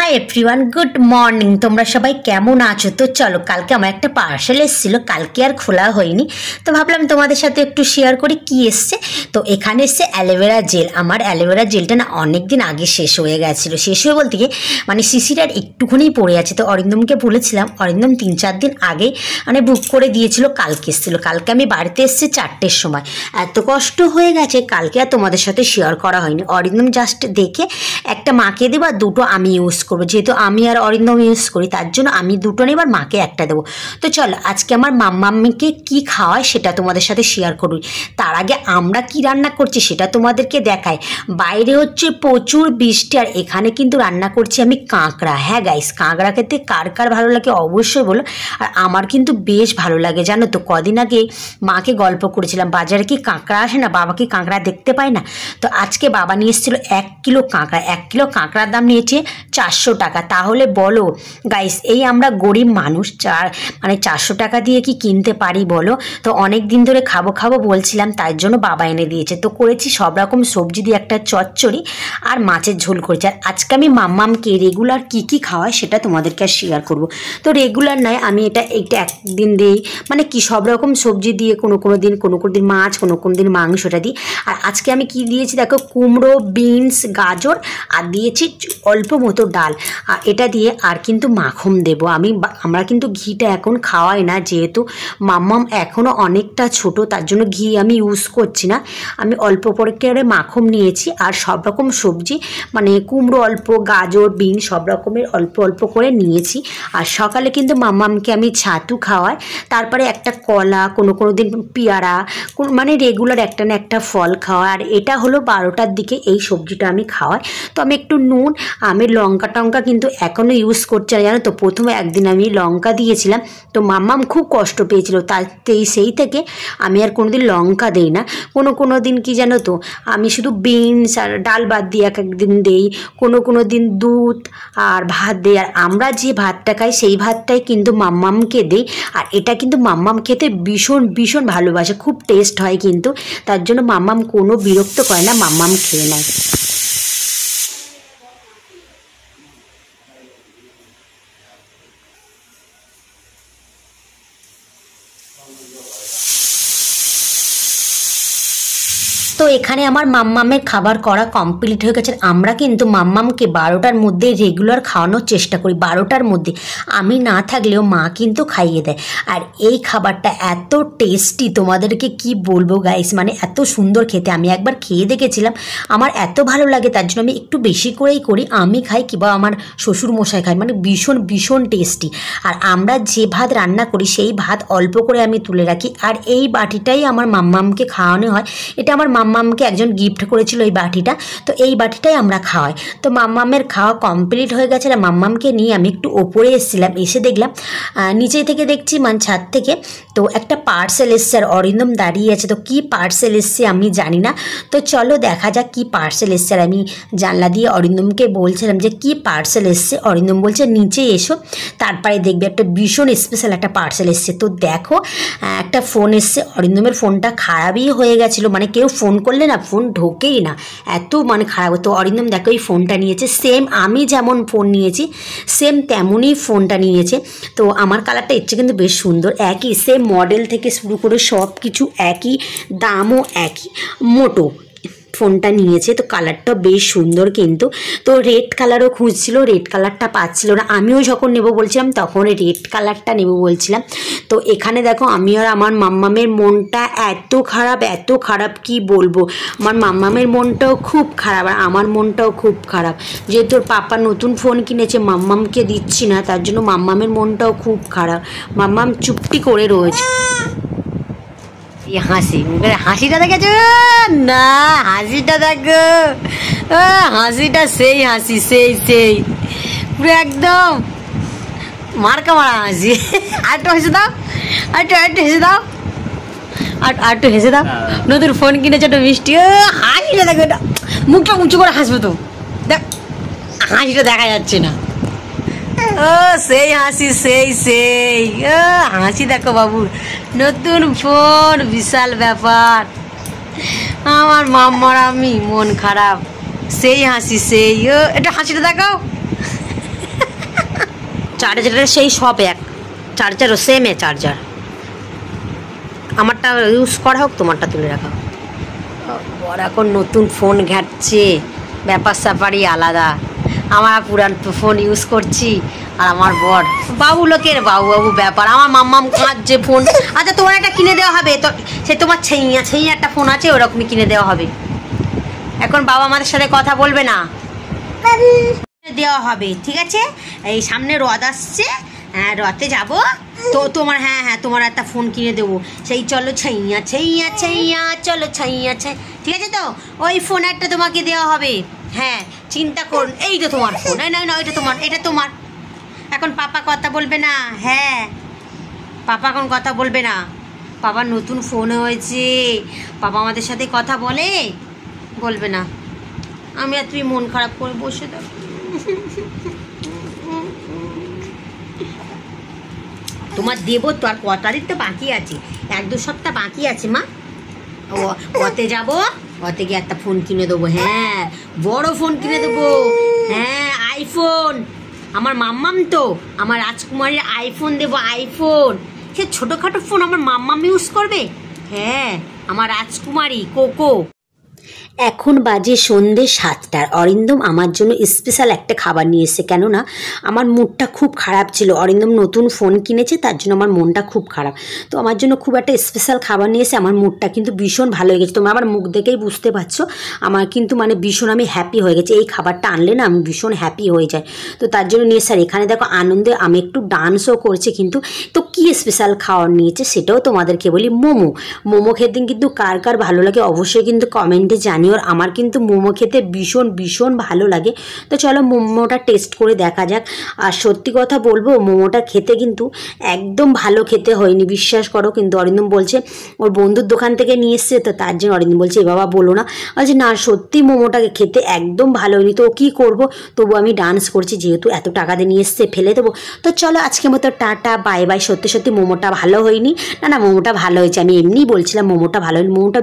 Hi everyone, good morning. তোমরা সবাই কেমন আছো? তো চলো, কালকে আমার একটা পার্সেল এসেছিলো, কালকে আর খোলা হয়নি, তো ভাবলাম তোমাদের সাথে একটু শেয়ার করি কি এসছে। তো এখানে এসছে অ্যালোভেরা জেল। আমার অ্যালোভেরা জেলটা না অনেক দিন আগে শেষ হয়ে গেছিলো, শেষ হয়ে বলতে গিয়ে মানে শিশির আর একটুখানি পড়ে আছে। তো অরিন্দমকে বলেছিলাম, অরিন্দম 3-4 দিন আগে মানে বুক করে দিয়েছিল, কালকে এসেছিলো। কালকে আমি বাড়িতে এসেছি 4টের সময়। এত কষ্ট হয়ে গেছে, কালকে আর তোমাদের সাথে শেয়ার করা হয়নি। অরিন্দম জাস্ট দেখে একটা মাকে দেবো আর দুটো আমি ইউজ করবো, যেহেতু আমি আর অরিন্দম ইউজ করি তার জন্য আমি দুটো নেব আর মাকে একটা দেবো। তো চলো, আজকে আমার মাম্মাম্মিকে কি খাওয়ায় সেটা তোমাদের সাথে শেয়ার করি। তার আগে আমরা কি রান্না করছি সেটা তোমাদেরকে দেখাই। বাইরে হচ্ছে প্রচুর বৃষ্টি, আর এখানে কিন্তু রান্না করছি আমি কাঁকড়া। হ্যাঁ গাইস, কাঁকড়া খেতে কার কার ভালো লাগে অবশ্যই বলো। আর আমার কিন্তু বেশ ভালো লাগে, জানো তো। কদিন আগে মাকে গল্প করেছিলাম, বাজারে কি কাঁকড়া আসে না, বাবা কি কাঁকড়া দেখতে পায় না। তো আজকে বাবা নিয়ে এসেছিলো 1 কিলো কাঁকড়া। 1 কিলো কাঁকড়ার দাম নিয়েছে 400 টাকা। তাহলে বলো গাইস, এই আমরা গরিব মানুষ, 400 টাকা দিয়ে কি কিনতে পারি বলো? তো অনেক দিন ধরে খাবো বলছিলাম, তার জন্য বাবা এনে দিয়েছে। তো করেছি সব রকম সবজি দিয়ে একটা চচ্চড়ি আর মাছের ঝোল করেছি। আর আজকে আমি মাম্মামকে রেগুলার কি খাওয়াই সেটা তোমাদেরকে শেয়ার করব। তো রেগুলার নয়, আমি এটা একদিন দিই, মানে কি সব রকম সবজি দিয়ে, কোনো দিন মাছ, কোনো দিন মাংসটা দিই। আর আজকে আমি কি দিয়েছি দেখো, কুমড়ো, বিনস, গাজর আর দিয়েছি অল্প মতো ডাল। আর এটা দিয়ে আর কিন্তু মাখন দেবো আমরা কিন্তু ঘিটা এখন খাওয়াই না, যেহেতু মাম্মাম এখনও অনেকটা ছোট, তার জন্য ঘি আমি ইউজ করছি না। আমি অল্প করে মাখন নিয়েছি আর সব রকম সবজি, মানে কুমড়ো অল্প, গাজর, বিন সব রকমের অল্প করে নিয়েছি। আর সকালে কিন্তু মাম্মামকে আমি ছাতু খাওয়াই, তারপরে একটা কলা, কোনো দিন পেয়ারা, মানে রেগুলার একটা না একটা ফল খাওয়াই। আর এটা হলো 12টার দিকে এই সবজিটা আমি খাওয়াই। তো আমি একটু নুন, আমি লঙ্কা কিন্তু এখনও ইউজ করছি না, জানো তো। প্রথমে একদিন আমি লঙ্কা দিয়েছিলাম, তো মাম্মাম খুব কষ্ট পেয়েছিল, সেই থেকে আমি আর কোনোদিন লঙ্কা দেই না। কোনো দিন কি জানো তো, আমি শুধু বিনস আর ডাল বাদ দিয়ে একদিন দেই, কোনো দিন দুধ আর ভাত দেই। আর আমরা যে ভাতটা খাই সেই ভাতটাই কিন্তু মাম্মামকে দেই। আর এটা কিন্তু মাম্মাম খেতে ভীষণ ভালোবাসে, খুব টেস্ট হয় কিন্তু, তার জন্য মাম্মাম কোনো বিরক্ত করে না, মাম্মাম খেয়ে নেয়। তো এখানে আমার মাম্মামের খাবার করা কমপ্লিট হয়ে গেছে। আমরা কিন্তু মাম্মামকে 12টার মধ্যে রেগুলার খাওয়ানোর চেষ্টা করি, 12টার মধ্যে। আমি না থাকলেও মা কিন্তু খাইয়ে দেয়। আর এই খাবারটা এত টেস্টি, তোমাদেরকে কি বলবো গাইস, মানে এত সুন্দর খেতে। আমি একবার খেয়ে দেখেছিলাম, আমার এত ভালো লাগে, তার জন্য আমি একটু বেশি করেই করি। আমি খাই কিংবা আমার শ্বশুর মশাই খায়, মানে ভীষণ টেস্টি। আর আমরা যে ভাত রান্না করি সেই ভাত অল্প করে আমি তুলে রাখি, আর এই বাটিটাই আমার মাম্মামকে খাওয়ানো হয়। এটা আমার মাম্মামকে একজন গিফট করেছিল এই বাটিটা, তো এই বাটিটাই আমরা খাওয়াই। তো মাম্মামের খাওয়া কমপ্লিট হয়ে গেছে। আর মাম্মামকে নিয়ে আমি একটু ওপরে এসেছিলাম, এসে দেখলাম নিচে থেকে দেখছি, মানে ছাদ থেকে, তো একটা পার্সেল এসছে। আর অরিন্দম দাঁড়িয়ে আছে, তো কি পার্সেল এসছে আমি জানি না। তো চলো দেখা যাক কি পার্সেল এসছে। আর আমি জানলা দিয়ে অরিন্দমকে বলছিলাম যে কি পার্সেল এসছে। অরিন্দম বলছে নিচে এসো, তারপরে দেখবে একটা ভীষণ স্পেশাল একটা পার্সেল এসছে। তো দেখো, একটা ফোন এসছে। অরিন্দমের ফোনটা খারাপই হয়ে গেছিলো, মানে কেউ ফোন করলে না ফোন ঢোকেই না, এত মানে খারাপ। তো অরিন্দম দেখো এই ফোনটা নিয়েছে, সেম আমি যেমন ফোন নিয়েছি সেম তেমনই ফোনটা নিয়েছে। তো আমার কালারটা ইচ্ছে কিন্তু বেশ সুন্দর, একই সেম মডেল থেকে শুরু করে সব কিছু একই, দামও একই, মোটো ফোনটা নিয়েছে। তো কালারটা বেশ সুন্দর কিন্তু। তো রেড কালারও খুঁজছিল, রেড কালারটা পাচ্ছিল না। আমিও যখন নেব বলছিলাম তখন রেড কালারটা নেব বলছিলাম। তো এখানে দেখো, আমি আর আমার মাম্মামের মনটা এত খারাপ কি বলবো। আমার মাম্মামের মনটাও খুব খারাপ আর আমার মনটাও খুব খারাপ, যেহেতু ওর পাপা নতুন ফোন কিনেছে, মাম্মামকে দিচ্ছি না, তার জন্য মাম্মামের মনটাও খুব খারাপ। মাম্মাম চুপটি করে রয়েছে। হাসি, হাসিটা দেখেছো না? হাসিটা দেখো, হাসিটা সেই হাসি, সেই পুরো একদম মার্কা মারা হাসি। আরেকটু হেসে দাও, আরেকটু হেসে দাও, আরেকটু হেসে দাও। নতুন ফোন কিনেছে, একটা মিষ্টি হাসিটা দেখো, এটা মুখটা উঁচু করে হাসবে তো, দেখ হাসিটা দেখা যাচ্ছে না। ও সেই হাসি, সেই হাসি দেখো বাবু, নতুন ফোন, বিশাল ব্যাপার। আমার মাম্মার আমি মন খারাপ, সেই হাসি, এটা হাসিটা দেখাও। চার্জারের সেই সব এক, চার্জারও সেম চার্জার। আমারটা ইউজ করা হোক, তোমারটা তুলে রাখা হোক। বর এখন নতুন ফোন ঘাটছে, ব্যাপার স্যাপারই আলাদা। আমার পুরান ফোন ইউজ করছি, আর আমার বর বাবু লোকের বাবু বাবু ব্যাপার। আমার মাম্মাম কাঁদছে ফোন। আচ্ছা তোমার একটা কিনে দেওয়া হবে তো, সে তোমার ছেইয়া একটা ফোন আছে, ওরকমই কিনে দেওয়া হবে। এখন বাবা আমাদের সাথে কথা বলবে না, দেওয়া হবে, ঠিক আছে? এই সামনে রথ আসছে, হ্যাঁ রথে যাবো তো তোমার, হ্যাঁ হ্যাঁ তোমার একটা ফোন কিনে দেবো। সেই চলো ছাইয়া ছাইয়া ছাইয়া, চলো ছাইয়া ছাই, ঠিক আছে তো? ওই ফোন একটা তোমাকে দেওয়া হবে। হ্যাঁ চিন্তা করুন, এই তো তোমার ফোন। না না এটা তোমার, এটা তোমার। এখন পাপা কথা বলবে না। হ্যাঁ পাপা এখন কথা বলবে না। পাপার নতুন ফোন হয়েছে, পাপা আমাদের সাথে কথা বলবে না। আমি আর তুমি মন খারাপ করে বসে থাকি। তোমার দেবো তো, আর কটা দিন তো বাকি আছে, 1-2 সপ্তাহ বাকি আছে মা। ওতে যাবো, ওতে গিয়ে একটা ফোন কিনে দেবো। হ্যাঁ বড় ফোন কিনে দেবো। হ্যাঁ আইফোন, আমার মাম্মাম তো, আমার রাজকুমারীর আইফোন দেবো, আইফোন। সে ছোটোখাটো ফোন আমার মাম্মাম ইউজ করবে। হ্যাঁ আমার রাজকুমারী কোকো। এখন বাজে সন্ধ্যে 7টা। অরিন্দম আমার জন্য স্পেশাল একটা খাবার নিয়ে এসেছে, কেননা আমার মুডটা খুব খারাপ ছিল। অরিন্দম নতুন ফোন কিনেছে, তার জন্য আমার মনটা খুব খারাপ। তো আমার জন্য খুব একটা স্পেশাল খাবার নিয়ে এসে আমার মুডটা কিন্তু ভীষণ ভালো হয়ে গেছে। তোমরা আমার মুখ দেখেই বুঝতে পারছো, আমার কিন্তু মানে ভীষণ আমি হ্যাপি হয়ে গেছি। এই খাবারটা আনলে না আমি ভীষণ হ্যাপি হয়ে যায়। তো তার জন্য নিয়ে স্যার এখানে দেখো আনন্দে আমি একটু ডান্সও করছি। কিন্তু তো কী স্পেশাল খাবার নিয়েছে সেটাও তোমাদেরকে বলি। মোমো খেতে কিন্তু কার কার ভালো লাগে অবশ্যই কিন্তু কমেন্টে জানিও। আমার কিন্তু মোমো খেতে ভীষণ ভীষণ ভালো লাগে। তো চলো মোমোটা টেস্ট করে দেখা যাক। আর সত্যি কথা বলবো, মোমোটা খেতে কিন্তু একদম ভালো খেতে হয়নি, বিশ্বাস করো। কিন্তু অরিন্দম বলছে ওর বন্ধুর দোকান থেকে নিয়ে এসছে, তো তার জন্য অরিন্দম বলছে এ বাবা বলো না। বলছে না সত্যি মোমোটাকে খেতে একদম ভালো হয়নি। তো কী করবো, তবু আমি ডান্স করছি, যেহেতু এত টাকা দিয়ে নিয়ে এসছে ফেলে দেবো। তো চলো আজকের মতো টাটা বাই বাই। সত্যি সত্যি মোমোটা ভালো হয়নি, না মোমোটা ভালো হয়েছে। আমি এমনিই বলছিলাম মোমোটা ভালো হয়নি। মোমোটা